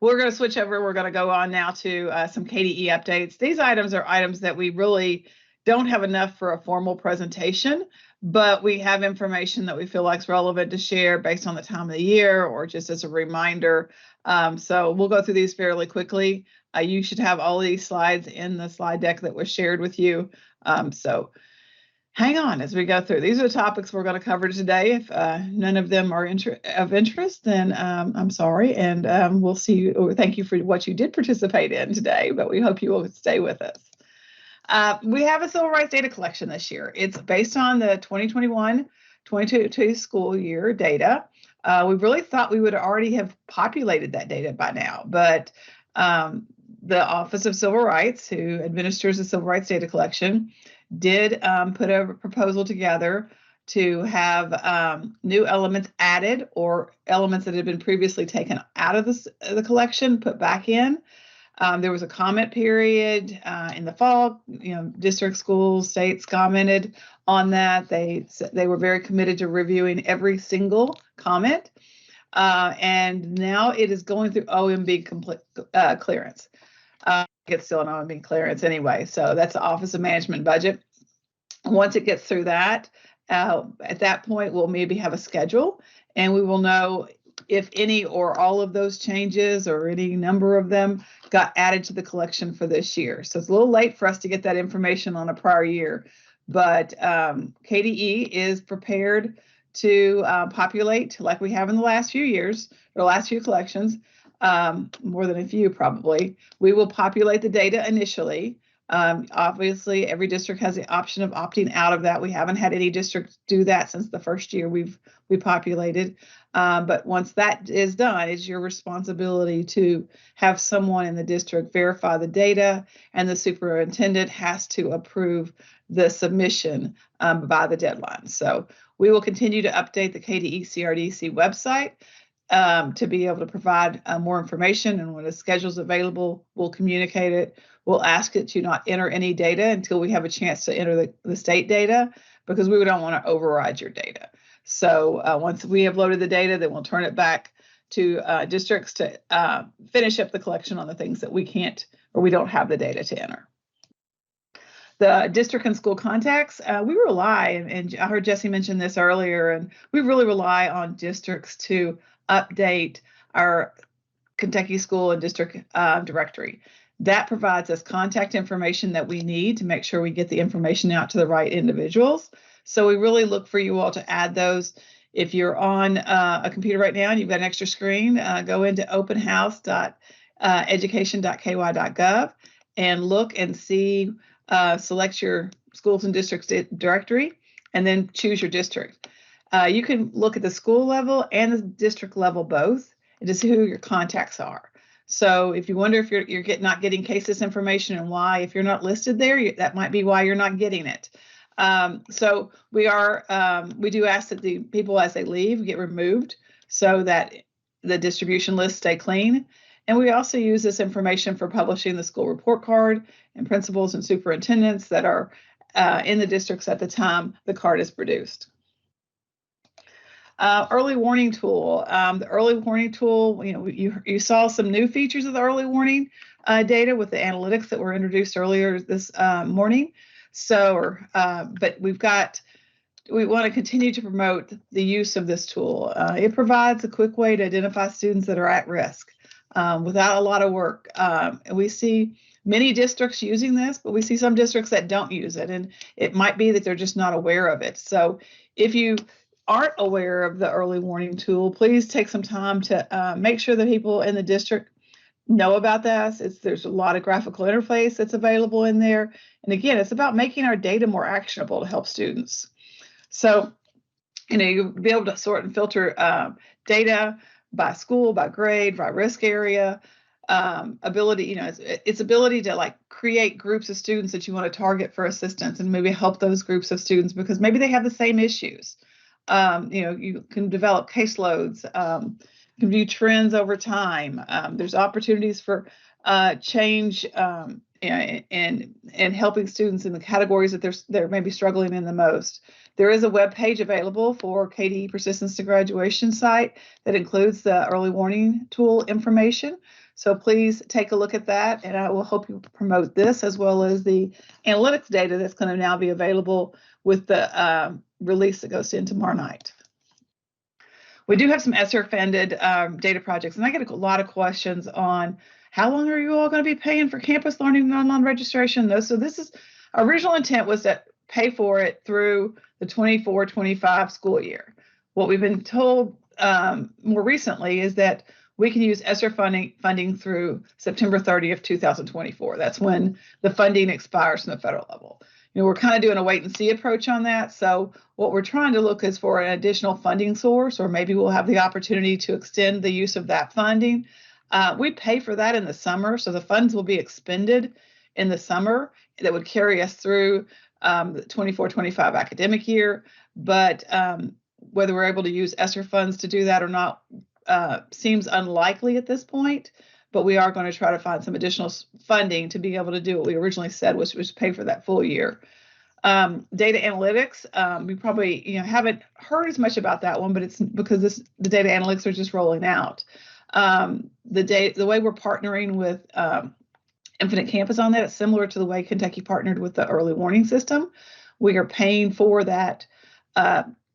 we're going to switch over. We're going to go on now to some KDE updates. These items are items that we really don't have enough for a formal presentation, but we have information that we feel like is relevant to share based on the time of the year or just as a reminder. So we'll go through these fairly quickly. You should have all of these slides in the slide deck that was shared with you. So hang on as we go through. These are the topics we're going to cover today. If none of them are of interest, then I'm sorry, and we'll see you, or thank you for what you did participate in today, but we hope you will stay with us. We have a civil rights data collection this year. It's based on the 2021-22 school year data. We really thought we would already have populated that data by now, but the Office of Civil Rights, who administers the civil rights data collection, did put a proposal together to have new elements added or elements that had been previously taken out of the collection put back in. There was a comment period in the fall. District schools, states commented on that. They were very committed to reviewing every single comment. And now it is going through OMB clearance. It's still an OMB clearance anyway. So that's the Office of Management and Budget. Once it gets through that, at that point, we'll maybe have a schedule and we will know if any or all of those changes or any number of them got added to the collection for this year. So it's a little late for us to get that information on a prior year, but KDE is prepared to populate like we have in the last few years, or last few collections, more than a few probably. We will populate the data initially. Obviously, every district has the option of opting out of that. We haven't had any districts do that since the first year we populated. But once that is done, it's your responsibility to have someone in the district verify the data, and the superintendent has to approve the submission by the deadline. So we will continue to update the KDE CRDC website to be able to provide more information, and when the schedule is available, we'll communicate it. We'll ask it to not enter any data until we have a chance to enter the state data, because we don't want to override your data. So once we have loaded the data, then we'll turn it back to districts to finish up the collection on the things that we can't or we don't have the data to enter. The district and school contacts, we rely, and I heard Jesse mention this earlier, and we really rely on districts to update our Kentucky School and District Directory. That provides us contact information that we need to make sure we get the information out to the right individuals. So we really look for you all to add those. If you're on a computer right now and you've got an extra screen, go into openhouse.education.ky.gov and look and see, select your schools and districts directory, and then choose your district. You can look at the school level and the district level both, and to see who your contacts are. So if you wonder if you're not getting cases information and why, if you're not listed there, that might be why you're not getting it. So we do ask that the people as they leave get removed so that the distribution lists stay clean. And we also use this information for publishing the school report card and principals and superintendents that are in the districts at the time the card is produced. Early warning tool. The early warning tool, you saw some new features of the early warning data with the analytics that were introduced earlier this morning. So, but we want to continue to promote the use of this tool. It provides a quick way to identify students that are at risk without a lot of work. And we see many districts using this, but we see some districts that don't use it, and it might be that they're just not aware of it. So if you aren't aware of the early warning tool, please take some time to make sure that people in the district know about this. There's a lot of graphical interface that's available in there. And again, it's about making our data more actionable to help students. So, you'll be able to sort and filter data by school, by grade, by risk area, ability, its ability to create groups of students that you want to target for assistance and maybe help those groups of students because maybe they have the same issues. You can develop caseloads, you can view trends over time. There's opportunities for change and helping students in the categories that they're maybe struggling in the most. There is a web page available for KDE Persistence to Graduation site that includes the early warning tool information. So please take a look at that, and I will help you promote this as well as the analytics data that's going to now be available with the release that goes in tomorrow night. We do have some ESSER-funded data projects, and I get a lot of questions on how long are you all going to be paying for campus learning and online registration? So this is, our original intent was to pay for it through the 24-25 school year. What we've been told more recently is that we can use ESSER funding through September 30th, 2024. That's when the funding expires from the federal level. We're kind of doing a wait and see approach on that. So what we're trying to look is for an additional funding source, or maybe we'll have the opportunity to extend the use of that funding. We pay for that in the summer, so the funds will be expended in the summer. That would carry us through the 24-25 academic year. But whether we're able to use ESSER funds to do that or not seems unlikely at this point. But we are going to try to find some additional funding to be able to do what we originally said, which was pay for that full year. Data analytics, we probably haven't heard as much about that one, but it's because the data analytics are just rolling out. The way we're partnering with Infinite Campus on that, it's similar to the way Kentucky partnered with the early warning system. We are paying for that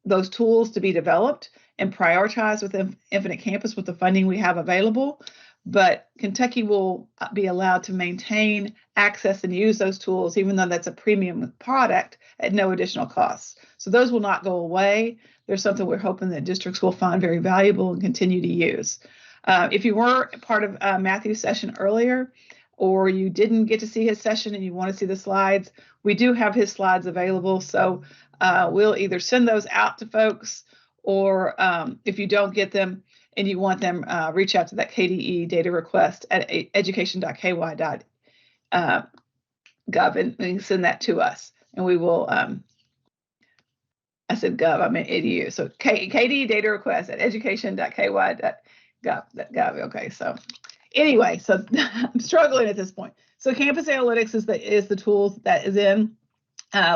those tools to be developed and prioritized with Infinite Campus with the funding we have available. But Kentucky will be allowed to maintain access and use those tools, even though that's a premium product at no additional cost. So those will not go away. There's something we're hoping that districts will find very valuable and continue to use. If you were part of Matthew's session earlier, or you didn't get to see his session and you want to see the slides, we do have his slides available. So we'll either send those out to folks, or if you don't get them and you want them, reach out to that KDE data request at education.ky.gov and send that to us. And we will, I said gov, I meant edu. So KDE data request at education.ky.gov. Okay, so anyway, so I'm struggling at this point. So campus analytics is the tool that is in.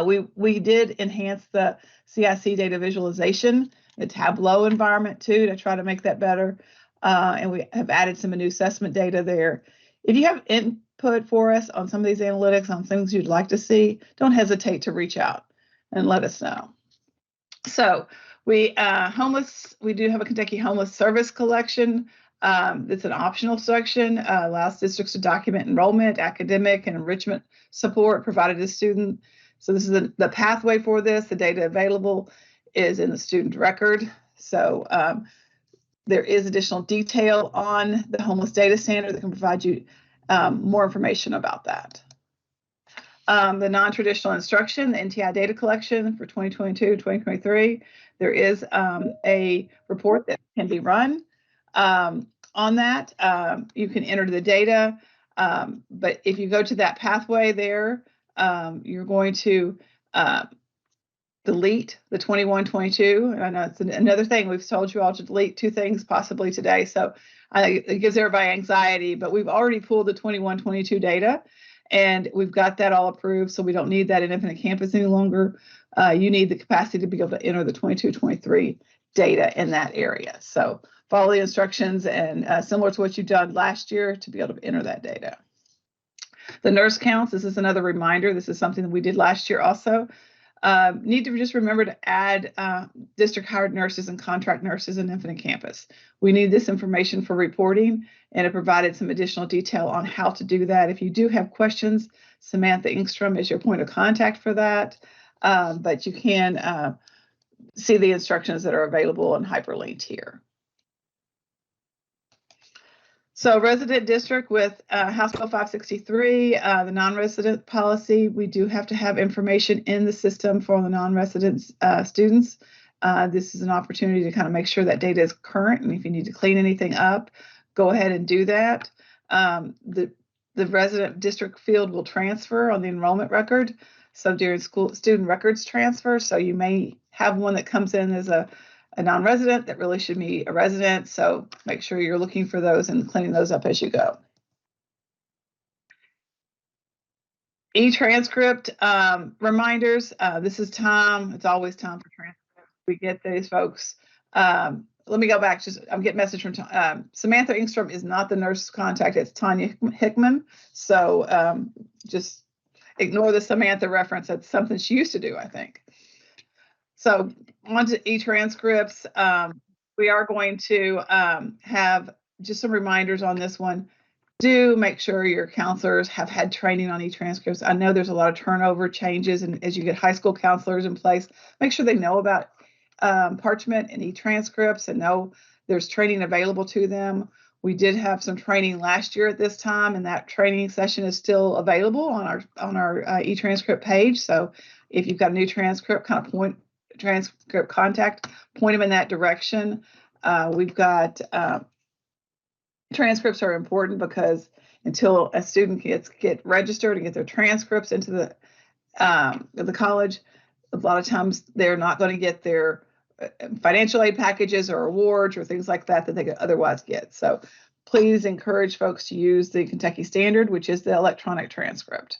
We did enhance the CIC data visualization, the Tableau environment too, to try to make that better. And we have added some new assessment data there. If you have input for us on some of these analytics, on things you'd like to see, don't hesitate to reach out and let us know. So we do have a Kentucky Homeless Service Collection. It's an optional section, allows districts to document enrollment, academic, and enrichment support provided to students. So this is the pathway for this. The data available is in the student record. So there is additional detail on the homeless data standard that can provide you more information about that. The non-traditional instruction, the NTI data collection for 2022-2023, there is a report that can be run on that. You can enter the data, but if you go to that pathway there, you're going to delete the 21-22. And I know it's another thing we've told you all to delete 2 things possibly today. So it gives everybody anxiety, but we've already pulled the 21-22 data and we've got that all approved. So we don't need that in Infinite Campus any longer. You need the capacity to be able to enter the 22-23 data in that area. So follow the instructions and similar to what you've done last year to be able to enter that data. The nurse counts, this is another reminder. This is something that we did last year also. Need to just remember to add district hired nurses and contract nurses in Infinite Campus. We need this information for reporting, and it provided some additional detail on how to do that. If you do have questions, Samantha Engstrom is your point of contact for that, but you can see the instructions that are available and hyperlinked here. So resident district with House Bill 563, the non-resident policy, we do have to have information in the system for the non-resident students. This is an opportunity to kind of make sure that data is current, and if you need to clean anything up, go ahead and do that. The resident district field will transfer on the enrollment record. So during student records transfer, so you may have one that comes in as a non-resident that really should be a resident. So make sure you're looking for those and cleaning those up as you go. E-transcript reminders. This is time. It's always time for transcript. We get these folks. Let me go back. I'm getting a message from Samantha Ingstrom is not the nurse contact. It's Tanya Hickman. So just ignore the Samantha reference. That's something she used to do, I think. So on to e-transcripts. We are going to have just some reminders on this one. Do make sure your counselors have had training on e-transcripts. I know there's a lot of turnover changes, and as you get high school counselors in place, make sure they know about parchment and e-transcripts and know there's training available to them. We did have some training last year at this time, and that training session is still available on our e-transcript page. So if you've got a new transcript, transcript contact, point them in that direction. We've got transcripts are important because until a student get registered and get their transcripts into the college, a lot of times they're not going to get their financial aid packages or awards or things like that they could otherwise get. So please encourage folks to use the Kentucky Standard, which is the electronic transcript.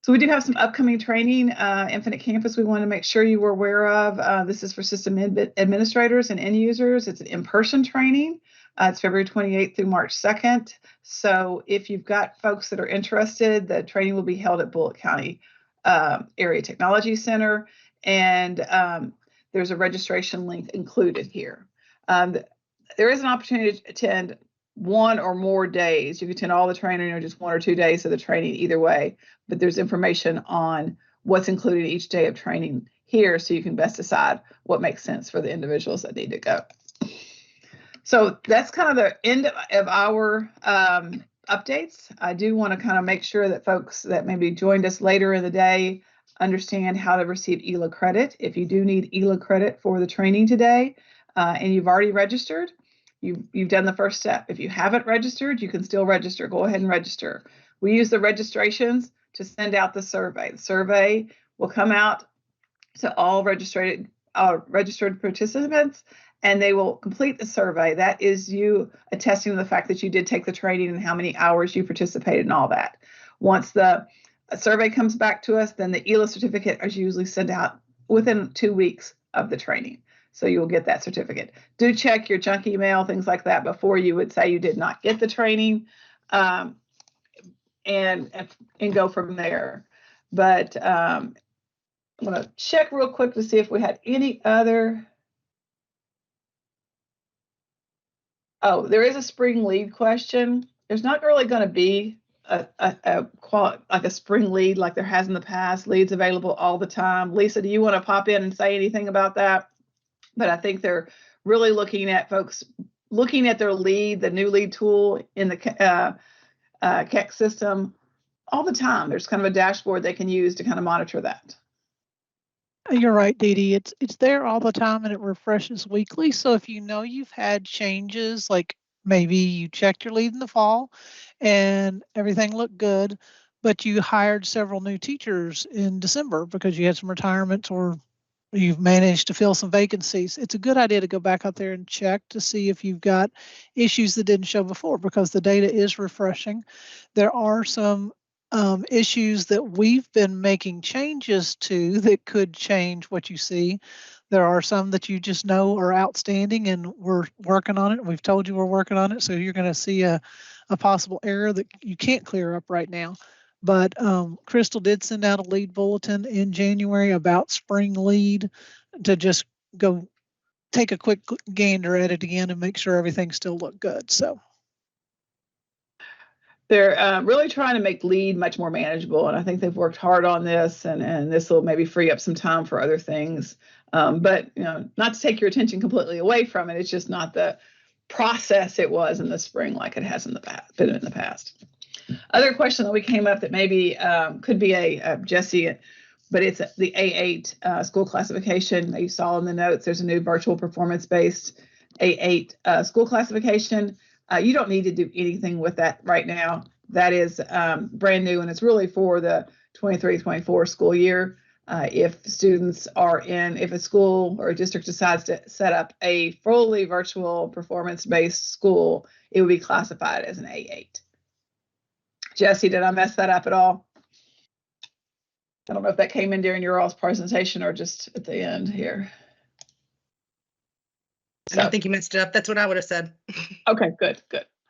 So we do have some upcoming training, Infinite Campus, we want to make sure you were aware of. This is for system administrators and end users. It's an in-person training. It's February 28th through March 2nd. So if you've got folks that are interested, the training will be held at Bullitt County Area Technology Center, and there's a registration link included here. There is an opportunity to attend one or more days. You can attend all the training or just 1 or 2 days of the training, either way, but there's information on what's included each day of training here, so you can best decide what makes sense for the individuals that need to go. So that's kind of the end of our updates. I do want to kind of make sure that folks that maybe joined us later in the day understand how to receive ELA credit. If you do need ELA credit for the training today and you've already registered, you've done the first step. If you haven't registered, you can still register. Go ahead and register. We use the registrations to send out the survey. The survey will come out to all registered participants, and they will complete the survey. That is you attesting to the fact that you did take the training and how many hours you participated and all that. Once the survey comes back to us, then the ELA certificate is usually sent out within 2 weeks of the training. So you will get that certificate. Do check your junk email, things like that, before you would say you did not get the training, and go from there. But I'm going to check real quick to see if we had any other. Oh, there is a spring lead question. There's not really going to be like a spring lead like there has in the past. Leads available all the time. Lisa, do you want to pop in and say anything about that? But I think they're really looking at folks looking at their lead, the new lead tool in the KEC system all the time. There's kind of a dashboard they can use to kind of monitor that. You're right, Dee Dee. It's there all the time and it refreshes weekly. So if you know you've had changes, like maybe you checked your lead in the fall and everything looked good, but you hired several new teachers in December because you had some retirements or you've managed to fill some vacancies, it's a good idea to go back out there and check to see if you've got issues that didn't show before, because the data is refreshing. There are some issues that we've been making changes to that could change what you see. There are some that you just know are outstanding and we're working on it. We've told you we're working on it. So you're going to see a possible error that you can't clear up right now. But Crystal did send out a lead bulletin in January about spring lead to just go take a quick gander at it again and make sure everything still looked good. So they're really trying to make lead much more manageable, and I think they've worked hard on this, and this will maybe free up some time for other things. But not to take your attention completely away from it, it's just not the process it was in the spring like it has in the past. Other question that we came up that maybe could be a Jesse, but it's the A8 school classification that you saw in the notes. There's a new virtual performance-based A8 school classification. You don't need to do anything with that right now. That is brand new, and it's really for the 23-24 school year. If students are if a school or a district decides to set up a fully virtual performance-based school, it would be classified as an A8. Jesse, did I mess that up at all? I don't know if that came in during your all's presentation or just at the end here. I don't think you messed it up. That's what I would have said. Okay, good.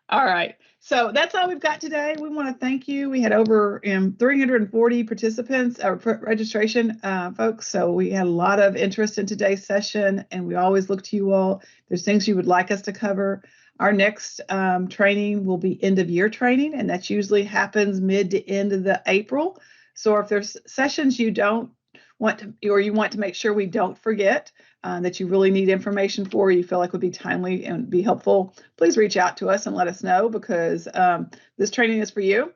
All right. So that's all we've got today. We want to thank you. We had over 340 participants or registration folks. So we had a lot of interest in today's session, and we always look to you all. There's things you would like us to cover. Our next training will be end of year training, and that usually happens mid to end of the April. So if there's sessions you don't want to, or you want to make sure we don't forget, that you really need information for, you feel like would be timely and be helpful, please reach out to us and let us know, because this training is for you.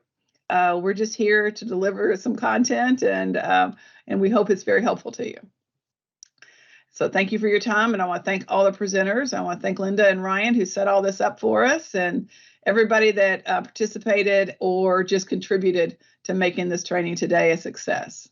We're just here to deliver some content, and we hope it's very helpful to you. So thank you for your time, and I want to thank all the presenters. I want to thank Linda and Ryan, who set all this up for us, and everybody that participated or just contributed to making this training today a success.